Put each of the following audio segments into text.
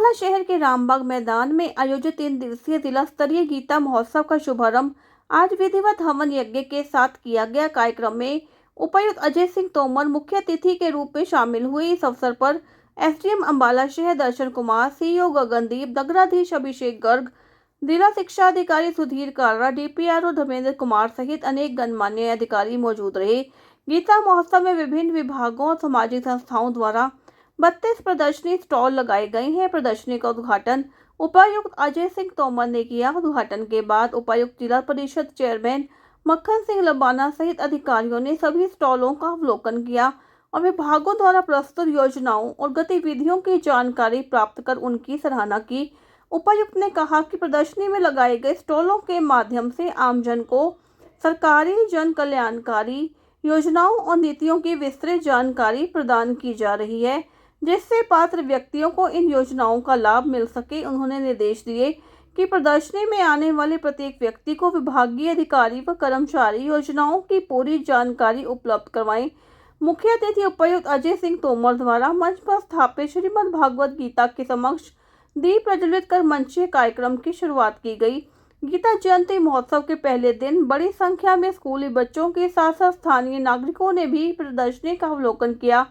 अम्बाला शहर के रामबाग मैदान में आयोजित 3 दिवसीय जिला स्तरीय गीता महोत्सव का शुभारंभ आज विधिवत हवन यज्ञ के साथ किया गया। कार्यक्रम में उपायुक्त अजय सिंह तोमर मुख्य अतिथि के रूप में शामिल हुए। इस अवसर पर एसडीएम अम्बाला शहर दर्शन कुमार, सीईओ गगनदीप, नगराधीश अभिषेक गर्ग, जिला शिक्षा अधिकारी सुधीर कालरा, डीपीआरओ धर्मेंद्र कुमार सहित अनेक गणमान्य अधिकारी मौजूद रहे। गीता महोत्सव में विभिन्न विभागों और सामाजिक संस्थाओं द्वारा 32 प्रदर्शनी स्टॉल लगाए गए हैं। प्रदर्शनी का उद्घाटन उपायुक्त अजय सिंह तोमर ने किया। उद्घाटन के बाद उपायुक्त, जिला परिषद चेयरमैन मक्खन सिंह लबाना सहित अधिकारियों ने सभी स्टॉलों का अवलोकन किया और विभागों द्वारा प्रस्तुत योजनाओं और गतिविधियों की जानकारी प्राप्त कर उनकी सराहना की। उपायुक्त ने कहा कि प्रदर्शनी में लगाए गए स्टॉलों के माध्यम से आमजन को सरकारी जन कल्याणकारी योजनाओं और नीतियों की विस्तृत जानकारी प्रदान की जा रही है, जिससे पात्र व्यक्तियों को इन योजनाओं का लाभ मिल सके। उन्होंने निर्देश दिए कि प्रदर्शनी में आने वाले प्रत्येक व्यक्ति को विभागीय अधिकारी व कर्मचारी योजनाओं की पूरी जानकारी उपलब्ध करवाएं। मुख्य अतिथि उपायुक्त अजय सिंह तोमर द्वारा मंच पर स्थापित श्रीमद् भागवत गीता के समक्ष दीप प्रज्वलित कर मंचीय कार्यक्रम की शुरुआत की गई। गीता जयंती महोत्सव के पहले दिन बड़ी संख्या में स्कूली बच्चों के साथ साथ स्थानीय नागरिकों ने भी प्रदर्शनी का अवलोकन किया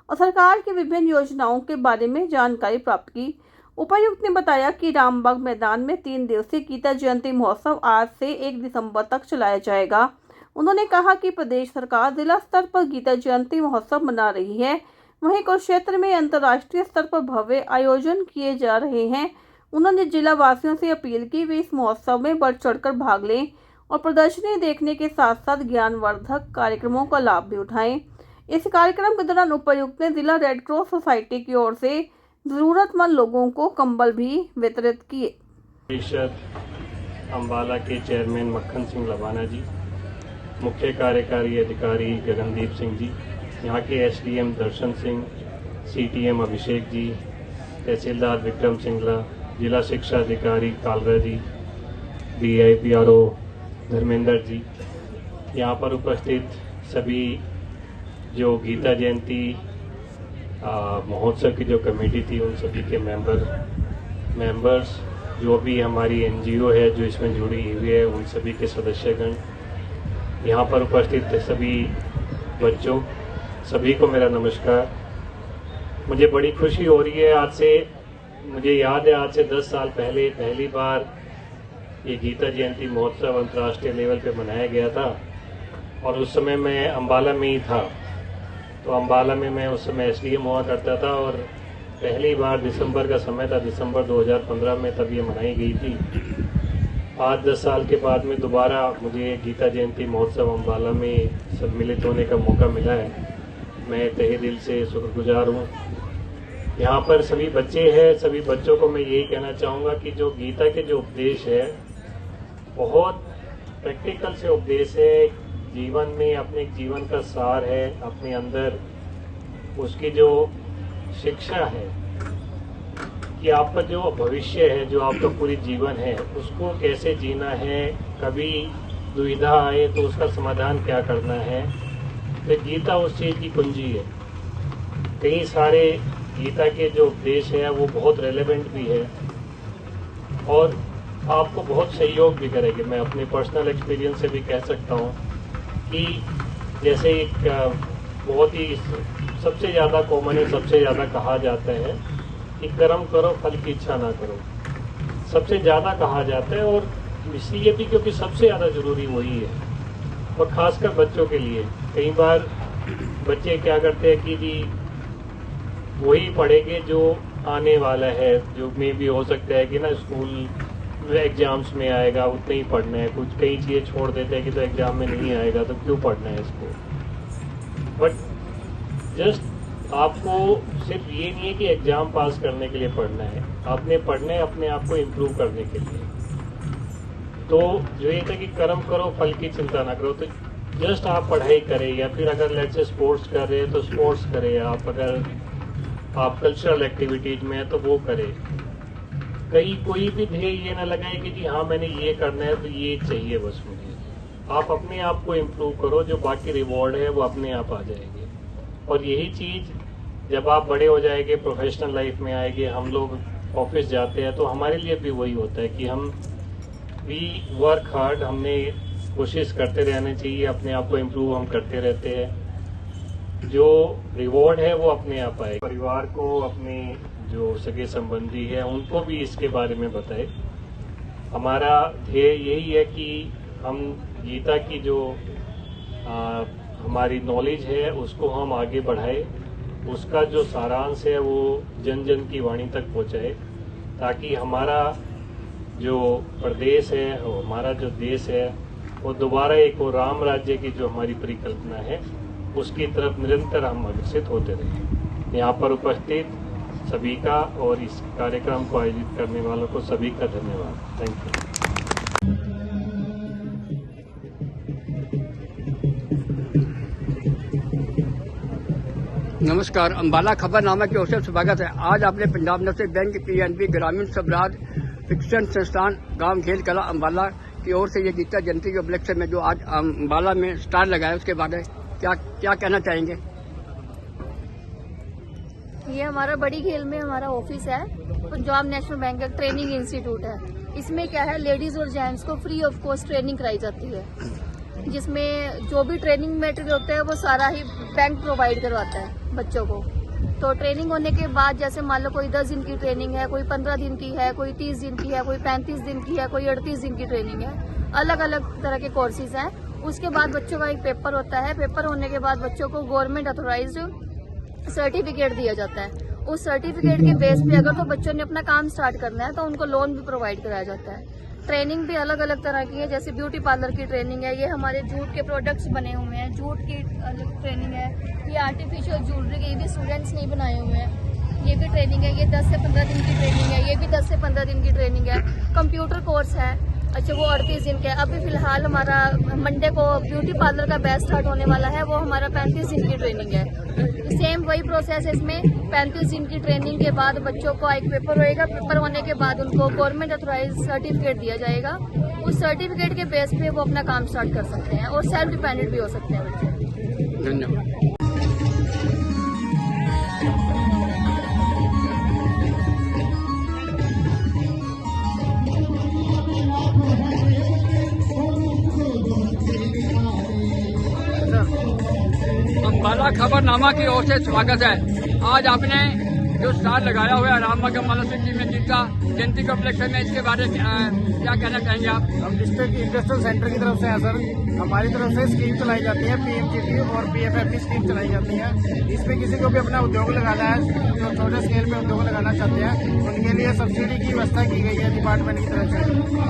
और सरकार की विभिन्न योजनाओं के बारे में जानकारी प्राप्त की। उपायुक्त ने बताया कि रामबाग मैदान में 3 दिवसीय गीता जयंती महोत्सव आज से 1 दिसंबर तक चलाया जाएगा। उन्होंने कहा कि प्रदेश सरकार जिला स्तर पर गीता जयंती महोत्सव मना रही है, वहीं कुरुक्षेत्र में अंतर्राष्ट्रीय स्तर पर भव्य आयोजन किए जा रहे हैं। उन्होंने जिला वासियों से अपील की वे इस महोत्सव में बढ़ चढ़कर भाग लें और प्रदर्शनी देखने के साथ साथ ज्ञानवर्धक कार्यक्रमों का लाभ भी उठाएं। इस कार्यक्रम के दौरान उपायुक्त ने जिला रेड क्रॉस सोसाइटी की ओर से जरूरतमंद लोगों को कंबल भी वितरित किए। परिषद अम्बाला के चेयरमैन मक्खन सिंह लबाना जी, मुख्य कार्यकारी अधिकारी गगनदीप सिंह जी, यहाँ के एसडीएम दर्शन सिंह, सीटीएम अभिषेक जी, तहसीलदार विक्रम सिंगला, जिला शिक्षा अधिकारी कालरा जी, डीआईपीआरओ धर्मेंद्र जी, यहाँ पर उपस्थित सभी जो गीता जयंती महोत्सव की जो कमेटी थी उन सभी के मेंबर्स, जो भी हमारी एनजीओ है जो इसमें जुड़ी हुई है उन सभी के सदस्यगण, यहाँ पर उपस्थित सभी बच्चों, सभी को मेरा नमस्कार। मुझे बड़ी खुशी हो रही है। आज से मुझे याद है, आज से 10 साल पहले पहली बार ये गीता जयंती महोत्सव अंतर्राष्ट्रीय लेवल पे मनाया गया था और उस समय मैं अम्बाला में ही था। तो अम्बाला में मैं उस समय एसडीएम हुआ करता था और पहली बार दिसंबर का समय था, दिसंबर 2015 में तब ये मनाई गई थी। आज 10 साल के बाद में दोबारा मुझे गीता जयंती महोत्सव अम्बाला में सम्मिलित होने का मौका मिला है। मैं तहे दिल से शुक्रगुजार हूँ। यहाँ पर सभी बच्चे हैं, सभी बच्चों को मैं यही कहना चाहूँगा कि जो गीता के जो उपदेश है बहुत प्रैक्टिकल से उपदेश है, जीवन में अपने जीवन का सार है, अपने अंदर उसकी जो शिक्षा है कि आपका जो भविष्य है, जो आपका पूरी जीवन है उसको कैसे जीना है, कभी दुविधा आए तो उसका समाधान क्या करना है। तो गीता उस चीज़ की कुंजी है। कई सारे गीता के जो उपदेश है वो बहुत रेलेवेंट भी है और आपको बहुत सहयोग भी करेंगे। मैं अपने पर्सनल एक्सपीरियंस से भी कह सकता हूँ कि जैसे एक बहुत ही सबसे ज़्यादा कॉमन है, सबसे ज़्यादा कहा जाता है कि कर्म करो फल की इच्छा ना करो, सबसे ज़्यादा कहा जाता है और इसलिए भी क्योंकि सबसे ज़्यादा ज़रूरी वही है और ख़ासकर बच्चों के लिए। कई बार बच्चे क्या करते हैं कि जी वही पढ़ेंगे जो आने वाला है, जो में भी हो सकता है कि ना स्कूल एग्जाम्स में आएगा उतना ही पढ़ना है, कुछ कई चीज़ें छोड़ देते हैं कि तो एग्जाम में नहीं आएगा तो क्यों पढ़ना है इसको। बट जस्ट आपको सिर्फ ये नहीं है कि एग्जाम पास करने के लिए पढ़ना है, आपने पढ़ना है अपने आप को इम्प्रूव करने के लिए। तो जो ये था कि कर्म करो फल की चिंता ना करो, तो जस्ट आप पढ़ाई करें या फिर अगर लेट्स से स्पोर्ट्स कर रहे हैं तो स्पोर्ट्स करें, आप अगर आप कल्चरल एक्टिविटीज में है तो वो करें। कोई भी ध्येय ये ना लगाए कि जी हाँ मैंने ये करना है तो ये चाहिए बस मुझे। आप अपने आप को इम्प्रूव करो, जो बाकी रिवॉर्ड है वो अपने आप आ जाएंगे। और यही चीज़ जब आप बड़े हो जाएंगे, प्रोफेशनल लाइफ में आएंगे, हम लोग ऑफिस जाते हैं तो हमारे लिए भी वही होता है कि हम वी वर्क हार्ड, हमने कोशिश करते रहना चाहिए, अपने आप को इम्प्रूव हम करते रहते हैं। जो रिवॉर्ड है वो अपने आप आए। परिवार को, अपने जो सगे संबंधी है उनको भी इसके बारे में बताए। हमारा ध्येय यही है कि हम गीता की जो हमारी नॉलेज है उसको हम आगे बढ़ाए, उसका जो सारांश है वो जन जन की वाणी तक पहुंचाए, ताकि हमारा जो प्रदेश है और हमारा जो देश है वो दोबारा एक वो राम राज्य की जो हमारी परिकल्पना है उसकी तरफ निरंतर हम अग्रसित होते रहे। यहाँ पर उपस्थित सभी का और इस कार्यक्रम को आयोजित करने वालों को सभी का धन्यवाद। Thank you. नमस्कार, अम्बाला खबरनामा की ओर से स्वागत है। आज आपने पंजाब नेशनल बैंक PNB ग्रामीण स्वराज शिक्षण संस्थान गांव खेल कला अम्बाला की ओर से ये गीता जयंती के उपलक्ष्य में जो आज अम्बाला में स्टार लगाया, उसके बारे में क्या कहना चाहेंगे? ये हमारा बड़ी खेल में हमारा ऑफिस है, पंजाब नेशनल बैंक का ट्रेनिंग इंस्टीट्यूट है। इसमें क्या है, लेडीज और जेंट्स को फ्री ऑफ कॉस्ट ट्रेनिंग कराई जाती है, जिसमें जो भी ट्रेनिंग मटेरियल होता है वो सारा ही बैंक प्रोवाइड करवाता है बच्चों को। तो ट्रेनिंग होने के बाद जैसे मान लो कोई 10 दिन की ट्रेनिंग है, कोई 15 दिन की है, कोई 30 दिन की है, कोई 35 दिन की है, कोई 38 दिन की ट्रेनिंग है, अलग अलग तरह के कोर्सेज हैं। उसके बाद बच्चों का एक पेपर होता है। पेपर होने के बाद बच्चों को गवर्नमेंट अथोराइज्ड सर्टिफिकेट दिया जाता है। उस सर्टिफिकेट के बेस पे अगर तो बच्चों ने अपना काम स्टार्ट करना है तो उनको लोन भी प्रोवाइड कराया जाता है। ट्रेनिंग भी अलग अलग तरह की है, जैसे ब्यूटी पार्लर की ट्रेनिंग है, ये हमारे जूट के प्रोडक्ट्स बने हुए हैं, जूट की अलग ट्रेनिंग है, ये आर्टिफिशियल ज्वेलरी के, ये भी स्टूडेंट्स नहीं बनाए हुए हैं, ये भी ट्रेनिंग है। ये 10 से 15 दिन की ट्रेनिंग है, ये भी 10 से 15 दिन की ट्रेनिंग है। कंप्यूटर कोर्स है, अच्छा वो 38 दिन का है। अभी फिलहाल हमारा मंडे को ब्यूटी पार्लर का बैच स्टार्ट होने वाला है, वो हमारा 35 दिन की ट्रेनिंग है। सेम वही प्रोसेस है इसमें। 35 दिन की ट्रेनिंग के बाद बच्चों को एक पेपर होएगा, पेपर होने के बाद उनको गवर्नमेंट अथोराइज सर्टिफिकेट दिया जाएगा। उस सर्टिफिकेट के बेस पे वो अपना काम स्टार्ट कर सकते हैं और सेल्फ डिपेंडेंट भी हो सकते हैं बच्चे। धन्यवाद। अम्बाला खबरनामा की ओर से स्वागत है। आज आपने जो स्टार लगाया हुआ है रामबाग अम्बाला सिटी में गीता जयंती के उपलक्ष्य में, इसके बारे में क्या कहना चाहेंगे आप? हम डिस्ट्रिक्ट इंडस्ट्रियल सेंटर की तरफ से हैं सर। हमारी तरफ से स्कीम चलाई जाती है, PMGT और PFFP स्कीम चलाई जाती है। इसमें किसी को भी अपना उद्योग लगाना है, जो छोटे स्केल पे उद्योग लगाना चाहते हैं, उनके लिए सब्सिडी की व्यवस्था की गई है डिपार्टमेंट की तरफ से।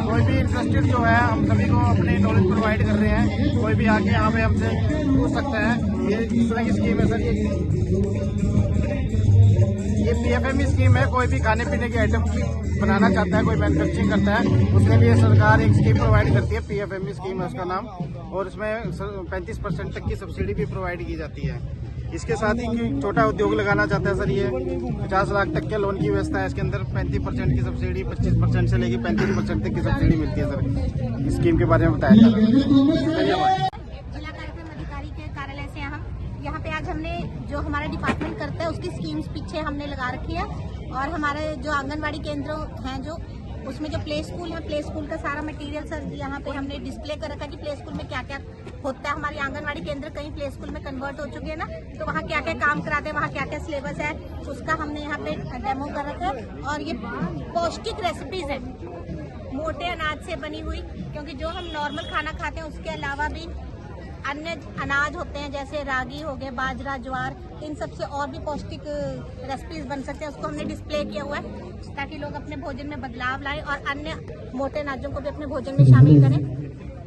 कोई भी इंटरेस्टेड जो है, हम सभी को अपने नॉलेज प्रोवाइड कर रहे हैं। कोई भी आके यहाँ पे हमसे पूछ सकता है। ये इस तरह की स्कीम है सर। ये PFME स्कीम है। कोई भी खाने पीने के आइटम बनाना चाहता है, कोई मैन्युफैक्चरिंग करता है, उसके लिए सरकार एक स्कीम प्रोवाइड करती है, PFME स्कीम है उसका नाम। और इसमें 35% तक की सब्सिडी भी प्रोवाइड की जाती है। इसके साथ ही छोटा उद्योग लगाना चाहता है सर, ये 50 लाख तक के लोन की व्यवस्था है। इसके अंदर 35% की सब्सिडी, 25% से लेकर 35% तक की सब्सिडी मिलती है सर। इस स्कीम के बारे में बताया जा रहा है। धन्यवाद। जिला कार्यक्रम अधिकारी के कार्यालय से यहाँ पे आज हमने जो हमारा डिपार्टमेंट करता है उसकी स्कीम्स पीछे हमने लगा रखी है। और हमारे जो आंगनवाड़ी केंद्र हैं, जो उसमें जो प्ले स्कूल है, प्ले स्कूल का सारा मटेरियल सर यहाँ पे हमने डिस्प्ले कर रखा है कि प्ले स्कूल में क्या क्या होता है। हमारी आंगनवाड़ी केंद्र कई प्ले स्कूल में कन्वर्ट हो चुके हैं ना, तो वहाँ क्या क्या काम कराते हैं, वहाँ क्या क्या सिलेबस है, उसका हमने यहाँ पे डेमो कर रखा है। और ये पौष्टिक रेसिपीज है, मोटे अनाज से बनी हुई, क्योंकि जो हम नॉर्मल खाना खाते हैं उसके अलावा भी अन्य अनाज होते हैं, जैसे रागी हो गए, बाजरा, ज्वार, इन सब से और भी पौष्टिक रेसिपीज बन सकते हैं। उसको हमने डिस्प्ले किया हुआ है ताकि लोग अपने भोजन में बदलाव लाएं और अन्य मोटे अनाजों को भी अपने भोजन में शामिल करें।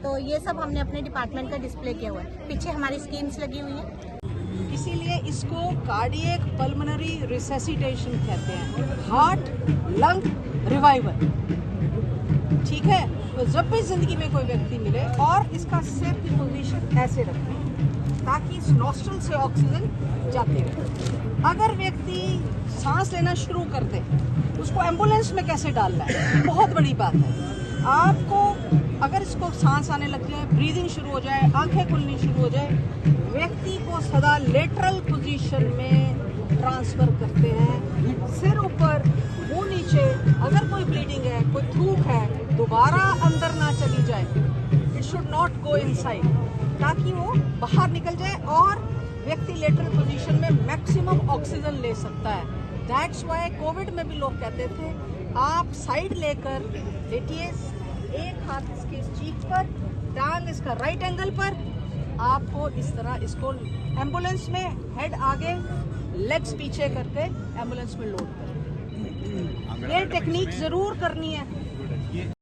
तो ये सब हमने अपने डिपार्टमेंट का डिस्प्ले किया हुआ है। पीछे हमारी स्कीम्स लगी हुई हैं। इसीलिए इसको कार्डियक पल्मोनरी रिसेसिटेशन कहते हैं, हार्ट लंग रिवाइवल। ठीक है, तो जब भी जिंदगी में कोई व्यक्ति मिले और इसका सिर की पोजीशन ऐसे रखें ताकि इस नॉस्ट्रल से ऑक्सीजन जाती रहे। अगर व्यक्ति सांस लेना शुरू कर दे, उसको एम्बुलेंस में कैसे डालना है, बहुत बड़ी बात है। आपको अगर इसको सांस आने लग जाए, ब्रीदिंग शुरू हो जाए, आंखें खुलनी शुरू हो जाए, व्यक्ति को सदा लेटरल पोजीशन में ट्रांसफर करते हैं। सिर ऊपर, मुंह नीचे, अगर कोई ब्लीडिंग है, कोई थूक है, दोबारा अंदर ना चली जाए। It should not go inside, ताकि वो बाहर निकल जाए और व्यक्ति लेटरल पोजीशन में मैक्सिमम ऑक्सीजन ले सकता है। दैट्स वाई कोविड में भी लोग कहते थे आप साइड लेकर लेटिए, एक हाथ इसके चीख पर, टांग इसका राइट एंगल पर, आपको इस तरह इसको एम्बुलेंस में हेड आगे, लेग्स पीछे करके एम्बुलेंस में लोड करें। ये टेक्निक जरूर करनी है।